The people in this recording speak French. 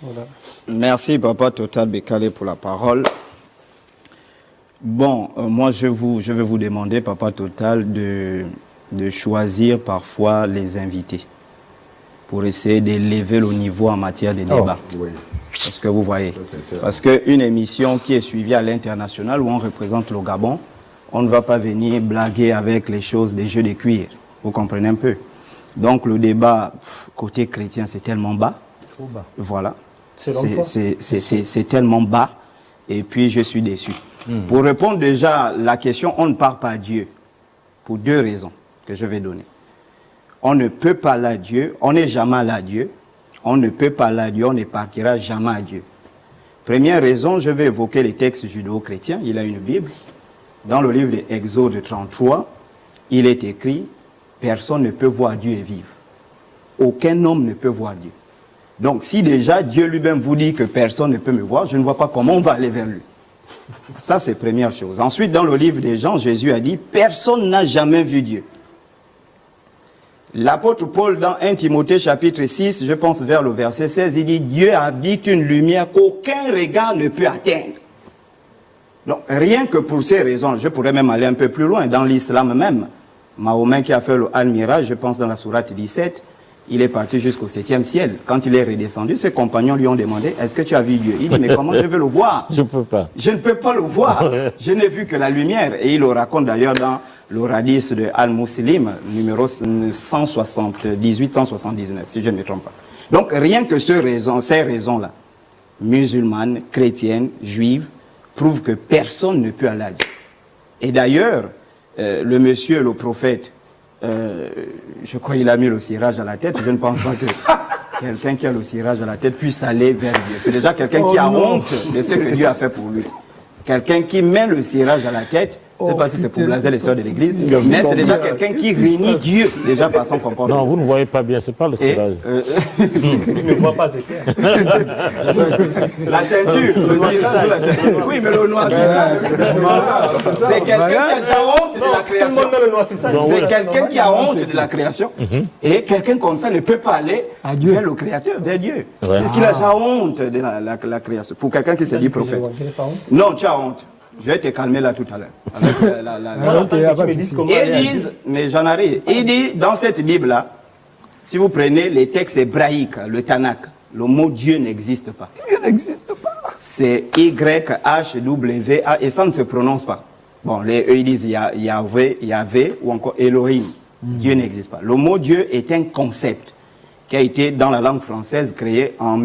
Voilà. Merci, Papa Total Bekale, pour la parole. Bon, moi, je vais vous demander, Papa Total, de choisir parfois les invités pour essayer d'élever le niveau en matière de débat. Oh, oui. Parce que vous voyez, parce qu'une émission qui est suivie à l'international où on représente le Gabon, on ne va pas venir blaguer avec les choses des jeux de cuir. Vous comprenez un peu? Donc le débat côté chrétien, c'est tellement bas. Trop bas. Voilà. C'est tellement bas. Et puis je suis déçu. Pour répondre déjà à la question, on ne parle pas à Dieu. Pour deux raisons que je vais donner. On ne peut pas aller à Dieu, on n'est jamais allé à Dieu. On ne peut pas aller à Dieu, on ne partira jamais à Dieu. Première raison, je vais évoquer les textes judéo-chrétiens. Il a une Bible. Dans le livre de Exode 33, il est écrit « Personne ne peut voir Dieu et vivre. Aucun homme ne peut voir Dieu. » Donc, si déjà Dieu lui-même vous dit que personne ne peut me voir, je ne vois pas comment on va aller vers lui. Ça, c'est première chose. Ensuite, dans le livre des Jean, Jésus a dit « Personne n'a jamais vu Dieu. » L'apôtre Paul, dans 1 Timothée chapitre 6, je pense vers le verset 16, il dit « Dieu habite une lumière qu'aucun regard ne peut atteindre. » Donc, rien que pour ces raisons, je pourrais même aller un peu plus loin, dans l'islam même. Mahomet qui a fait le Al-Miraj, je pense dans la sourate 17, il est parti jusqu'au 7e ciel. Quand il est redescendu, ses compagnons lui ont demandé « Est-ce que tu as vu Dieu ?» Il dit « Mais comment je vais le voir? Je ne peux pas. Je ne peux pas le voir. Je n'ai vu que la lumière. » Et il le raconte d'ailleurs dans le hadith de Al-Muslim, numéro 178-179, si je ne me trompe pas. Donc, rien que ces raisons-là, musulmanes, chrétiennes, juives, prouvent que personne ne peut aller à Dieu. Et d'ailleurs, le monsieur, le prophète, je crois qu'il a mis le cirage à la tête. Je ne pense pas que quelqu'un qui a le cirage à la tête puisse aller vers Dieu. C'est déjà quelqu'un qui a honte de ce que Dieu a fait pour lui. Quelqu'un qui met le cirage à la tête, je ne sais pas si c'est pour blaser les sœurs de l'église, mais c'est déjà quelqu'un qui réunit Dieu déjà par son comportement. Non, vous ne voyez pas bien, c'est pas le cirage. Il ne voit pas, c'est clair. La teinture, le cirage, la teinture. Oui, mais le noircissage, c'est quelqu'un qui a déjà honte de la création. C'est quelqu'un qui a honte de la création. Et quelqu'un comme ça ne peut pas aller vers le Créateur, vers Dieu. Parce qu'il a déjà honte de la création. Pour quelqu'un qui se dit prophète. Non, tu as honte. Je vais te calmer là tout à l'heure. Ils disent, mais j'en arrive. Il dit, dans cette Bible-là, si vous prenez les textes hébraïques, le Tanakh, le mot Dieu n'existe pas. Dieu n'existe pas. C'est Y-H-W-A et ça ne se prononce pas. Bon, eux ils disent Yahvé ou encore Elohim. Dieu n'existe pas. Le mot Dieu est un concept qui a été dans la langue française créé en